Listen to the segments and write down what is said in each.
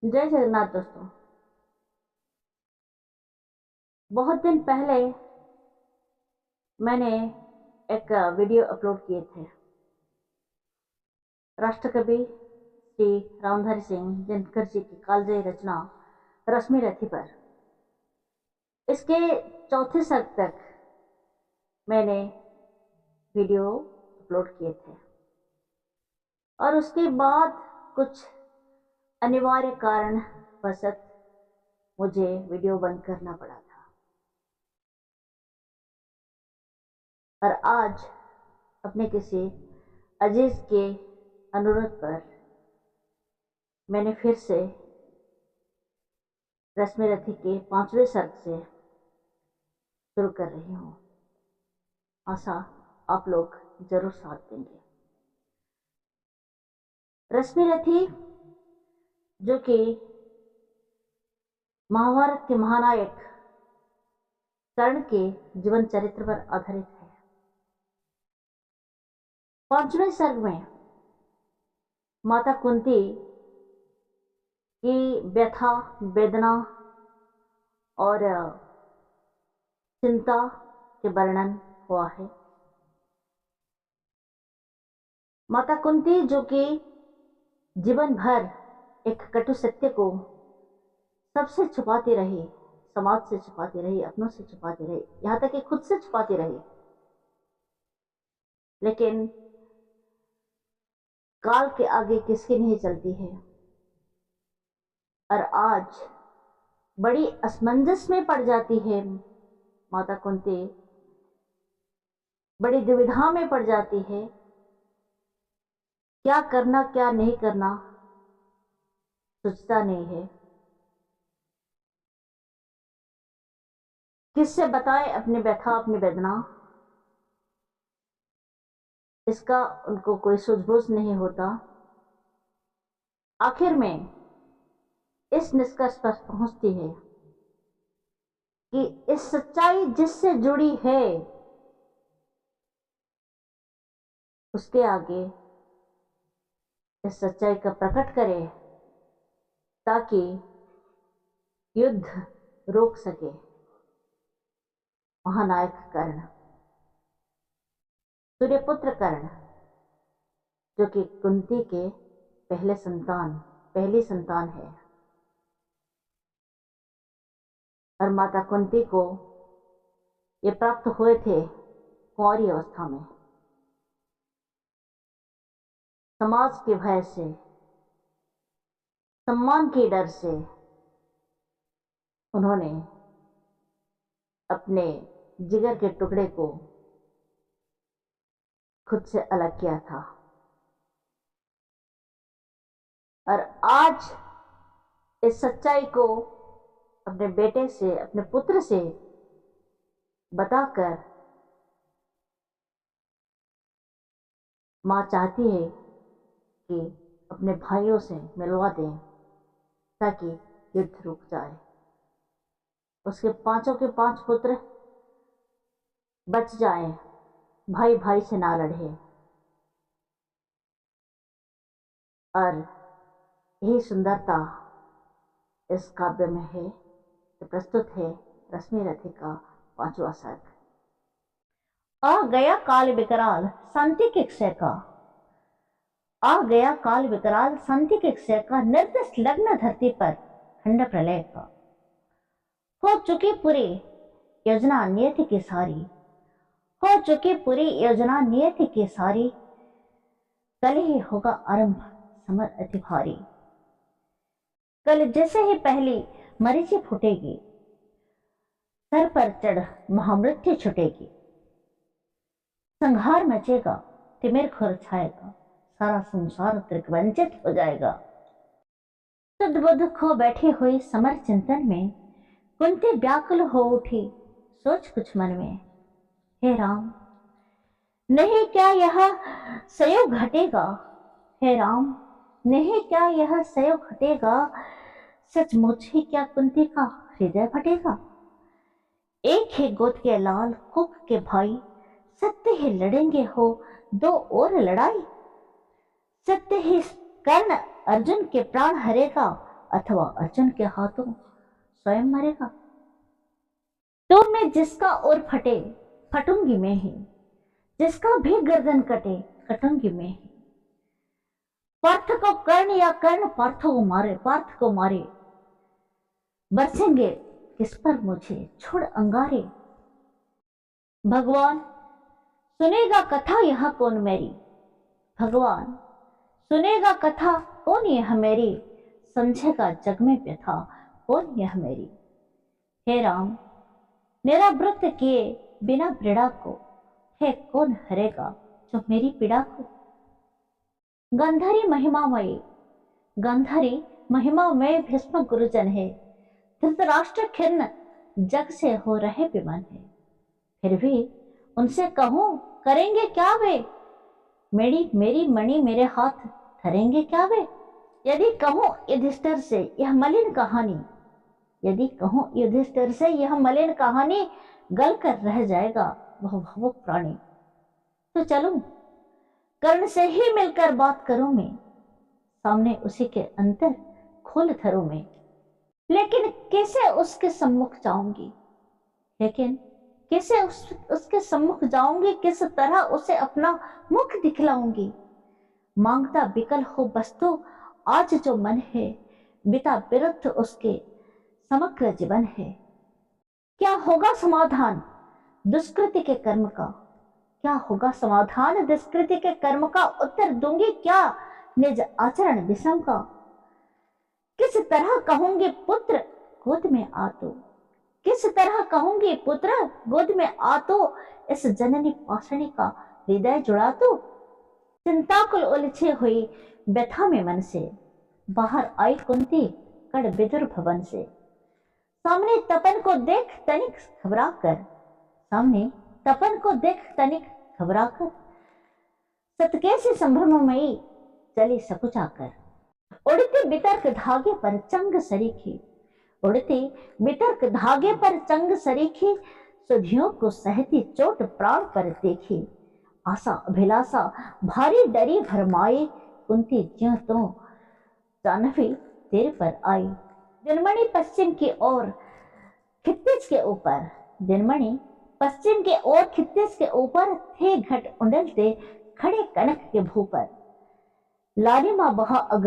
जय जगन्नाथ दोस्तों। बहुत दिन पहले मैंने एक वीडियो अपलोड किए थे। राष्ट्रकवि श्री रामधारी सिंह दिनकर जी की कालजयी रचना रश्मि रथी पर। इसके चौथे सर्ग तक मैंने वीडियो अपलोड किए थे और उसके बाद कुछ अनिवार्य कारणवशत मुझे वीडियो बंद करना पड़ा था। और आज अपने किसी अजीज के अनुरोध पर मैंने फिर से रश्मि रथी के 5वें सर्ग से शुरू कर रही हूँ। आशा आप लोग जरूर साथ देंगे। रश्मि रथी जो कि महाभारत के महानायक कर्ण के जीवन चरित्र पर आधारित है। 5वें सर्ग में माता कुंती की व्यथा, वेदना और चिंता के वर्णन हुआ है। माता कुंती जो कि जीवन भर एक कटु सत्य को सबसे छुपाती रही, समाज से छुपाती रही, अपनों से छुपाती रही, यहां तक कि खुद से छुपाती रही, लेकिन काल के आगे किसकी नहीं चलती है। और आज बड़ी असमंजस में पड़ जाती है माता कुंती, बड़ी दुविधा में पड़ जाती है, क्या करना क्या नहीं करना सोचता नहीं है। किससे बताए अपनी व्यथा, अपनी वेदना, इसका उनको कोई सूझबूझ नहीं होता। आखिर में इस निष्कर्ष पर पहुंचती है कि इस सच्चाई जिससे जुड़ी है उसके आगे इस सच्चाई का प्रकट करे ताकि युद्ध रोक सके महानायक कर्ण, सूर्यपुत्र कर्ण, जो कि कुंती के पहली संतान है। और माता कुंती को ये प्राप्त हुए थे कुंवारी अवस्था में। समाज के भय से, सम्मान के डर से उन्होंने अपने जिगर के टुकड़े को खुद से अलग किया था। और आज इस सच्चाई को अपने बेटे से, अपने पुत्र से बताकर मां चाहती है कि अपने भाइयों से मिलवा दें ताकि युद्ध रुक जाए, उसके पांचों के 5 पुत्र बच जाएं, भाई भाई से ना लड़े। और यही सुंदरता इस काव्य में है। तो प्रस्तुत है रश्मि रथी का 5वां सर्ग। आ गया काल विकराल शांति के क्षय का, आ गया काल विकराल शांति के क्षय का, निर्दिष्ट लग्न धरती पर खंड प्रलय का। हो चुकी पूरी योजना नियति की सारी, हो चुकी पूरी योजना नियति की सारी, कल ही होगा आरंभ समर अति भारी। कल जैसे ही पहली मरीची फूटेगी, सर पर चढ़ महामृत्यु छुटेगी। संहार मचेगा, तिमिर घोर छाएगा, सारा संसार त्रिकवंचित हो जाएगा। सद्बुद्ध खो बैठी हुई समर चिंतन में, कुंती व्याकुल हो उठी सोच कुछ मन में। हे राम, नहीं क्या यह संयोग घटेगा, हे राम, नहीं क्या यह संयोग घटेगा, सचमुच ही क्या कुंती का हृदय फटेगा। एक ही गोद के लाल कुक के भाई, सत्य ही लड़ेंगे हो 2 और लड़ाई। सत्य ही कर्ण अर्जुन के प्राण हरेगा, अथवा अर्जुन के हाथों स्वयं मरेगा। तो मैं जिसका और फटे फटूंगी मैं ही, जिसका भी गर्दन कटे कटूंगी मैं ही। पार्थ को कर्ण या कर्ण पार्थ को मारे, बरसेंगे किस पर मुझे छोड़ अंगारे। भगवान सुनेगा कथा यह कौन मेरी, भगवान सुनेगा कथा कौन यह मेरी, समझेगा जग में व्यथा कौन यह मेरी। हे राम मेरा व्रत किए बिना पीड़ा को, है कौन हरेगा जो मेरी पीड़ा को। गंधारी महिमामयी, गंधारी महिमामय भीष्म गुरुजन है, धृतराष्ट्र खिन्न जग से हो रहे विमन है। फिर भी उनसे कहूं करेंगे क्या वे, मेरी मणि मेरे हाथ धरेंगे क्या वे। यदि कहूं युधिष्ठिर से यह मलिन कहानी, यदि कहूं युधिष्ठिर से यह मलिन कहानी, गल कर रह जाएगा वह भावुक प्राणी। तो चलूं कर्ण से ही मिलकर बात करूं मैं, सामने उसी के अंतर खोल धरूं मैं। लेकिन कैसे उसके सम्मुख जाऊंगी, लेकिन कैसे उसके सम्मुख जाऊंगी, किस तरह उसे अपना मुख दिखलाऊंगी। मांगता बिकल हो बस तो आज जो मन है, बिता विरुद्ध उसके समग्र जीवन है। क्या होगा समाधान दुष्कृति के कर्म का, क्या होगा समाधान दुष्कृति के कर्म का, उत्तर दूंगी क्या निज आचरण विषम का। किस तरह कहूंगी पुत्र गोद में आ तो, किस तरह कहूंगी पुत्र गोद में आ तो, इस जननी पाषणी का हृदय जुड़ा तो। चिंताकुल उलझी हुई व्यथा में मन से, बाहर आई कुंती कड़ विदुर भवन से। सामने तपन को देख तनिक घबरा कर, सामने तपन को देख तनिक घबरा कर, सतकेसी संभ्रममयी चली सकुचाकर। उड़ती वितर्क धागे पर चंग सरीखी, उड़ती वितर्क धागे पर चंग सरीखी, सुधियों को सहती चोट प्राण पर देखी। आशा अभिलाषा भारी डरी भरमाई, कुंती ज्यों तो जानवी तेरे पर आई। दिनमणि पश्चिम की ओर खित्तिज के ऊपर, दिनमणि पश्चिम के ओर खित्तिज के ऊपर थे घट उंडलते खड़े कनक के भू पर। लालिमा बहा अग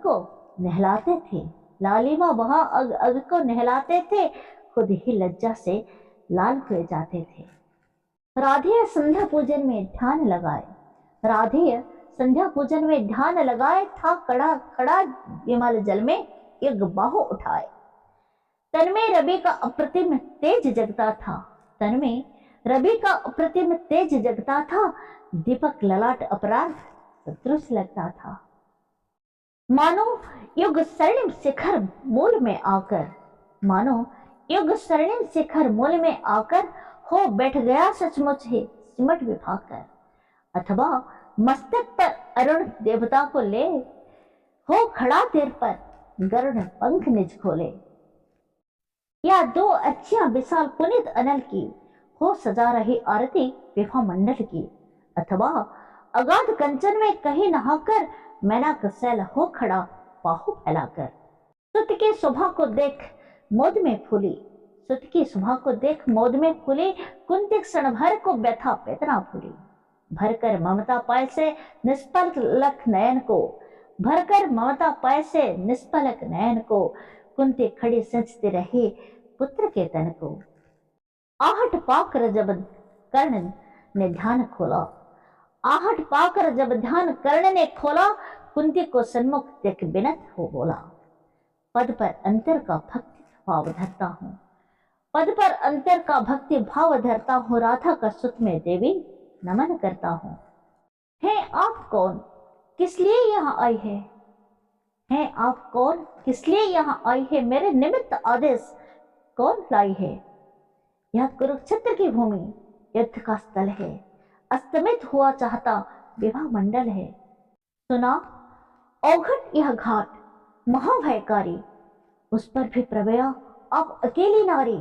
को नहलाते थे, लालिमा बहा अग को नहलाते थे, खुद ही लज्जा से लाल हुए जाते थे। राधेय संध्या पूजन में ध्यान लगाए, राधेय संध्या पूजन में ध्यान लगाए, था कड़ा खड़ा विमल जल में एक बाहु उठाए। तन में रवि का अप्रतिम तेज जगता था, तन में रवि का अप्रतिम तेज जगता था, दीपक ललाट अपराध सदृश लगता था। मानो युग स्वर्णिम शिखर मूल में आकर, मानो युग स्वर्णिम शिखर मूल में आकर हो बैठ गया सचमुच ही सिमट विभाकर। अथवा मस्तक पर अरुण देवता को ले, हो खड़ा तीर पर गरुड़ पंख निज खोले। या दो अच्छियां विशाल पुनित अनल की, हो सजा रही आरती विभा मंडल की। अथवा अगाध कंचन में कहीं नहाकर, मैना सैल हो खड़ा बाहु फैलाकर। सुत की शोभा को देख मोद में फूली, सुत की शोभा को देख मोद में फूली, कुंती क्षण भर को व्यथा वेदना फूली। भरकर ममता पाय से निष्पलक नयन को, भरकर ममता पाय से निष्पलक नयन को, कुंती खड़ी सजती रही पुत्र के तन को। आहट पाकर जब कर्ण ने ध्यान खोला, आहट पाकर जब ध्यान कर्ण ने खोला, कुंती को सन्मुख देख विनत हो बोला। पद पर अंतर का भक्ति भाव धरता हूँ, पद पर अंतर का भक्ति भाव धरता हूँ, राधा का सुत में देवी नमन करता हूँ। है आप कौन किस लिए यहाँ आई है आप कौन किस लिए यहाँ आई है, मेरे निमित्त आदेश कौन लाई है। यह कुरुक्षेत्र की भूमि युद्ध का स्थल है, अस्तमित हुआ चाहता विवाह मंडल है। सुना औघट यह घाट महाभयकारी, उस पर भी प्रभया आप अकेली नारी।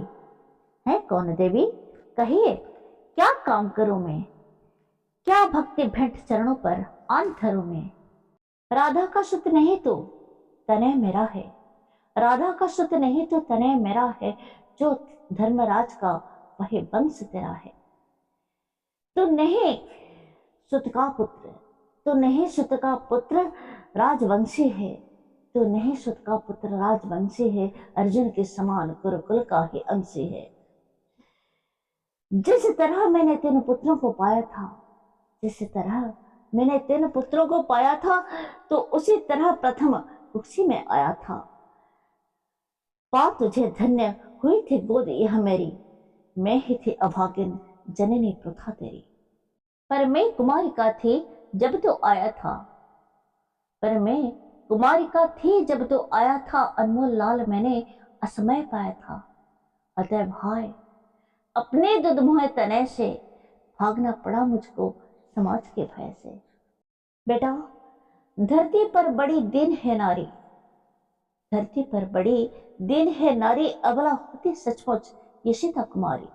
है कौन देवी कहिए क्या काम करूं मैं, क्या भक्ति भेंट चरणों पर आन धरूं मैं। राधा का सुत नहीं तो तनय मेरा है, राधा का सुत नहीं तो तनय मेरा है, जो धर्मराज का वही वंश तेरा है। तू नहीं सुत का पुत्र, तू नहीं सुत का पुत्र राजवंशी है, तू नहीं सुत का पुत्र राजवंशी है, अर्जुन के समान गुरुकुल का ही अंशी है। जिस तरह मैंने तीन पुत्रों को पाया था, जिस तरह मैंने तीन पुत्रों को पाया था, तो उसी तरह प्रथम उसी में आया था। पा तुझे धन्य हुई थी गोद यह मेरी, मैं ही थी अभागिन जननी प्रथा तेरी। पर मैं कुमारिका थी जब तो आया था, पर मैं कुमारिका थी जब तो आया था, अनमोल लाल मैंने असमय पाया था। अतः भाई अपने दुधमुहे तने से भागना पड़ा मुझको समाज के भय से। बेटा धरती पर बड़ी दीन है नारी, धरती पर बड़ी दीन है नारी, अबला होती सचमुच ये सीता कुमारी।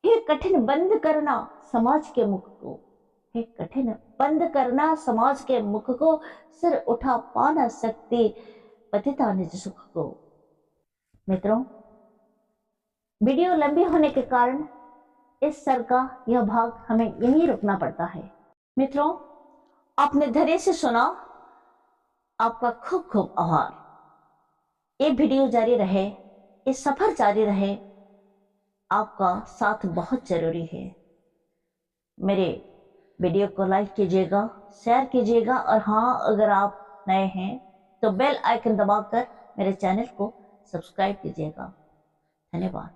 हे कठिन बंद करना समाज के मुख को, हे कठिन बंद करना समाज के मुख को, सिर उठा पा न सकती पतिता निज सुख को। मित्रों वीडियो लंबी होने के कारण इस सर का यह भाग हमें यहीं रुकना पड़ता है। मित्रों आपने धैर्य से सुना, आपका खूब खूब आभार। ये वीडियो जारी रहे, ये सफर जारी रहे, आपका साथ बहुत जरूरी है। मेरे वीडियो को लाइक कीजिएगा, शेयर कीजिएगा, और हाँ अगर आप नए हैं तो बेल आइकन दबाकर मेरे चैनल को सब्सक्राइब कीजिएगा। धन्यवाद।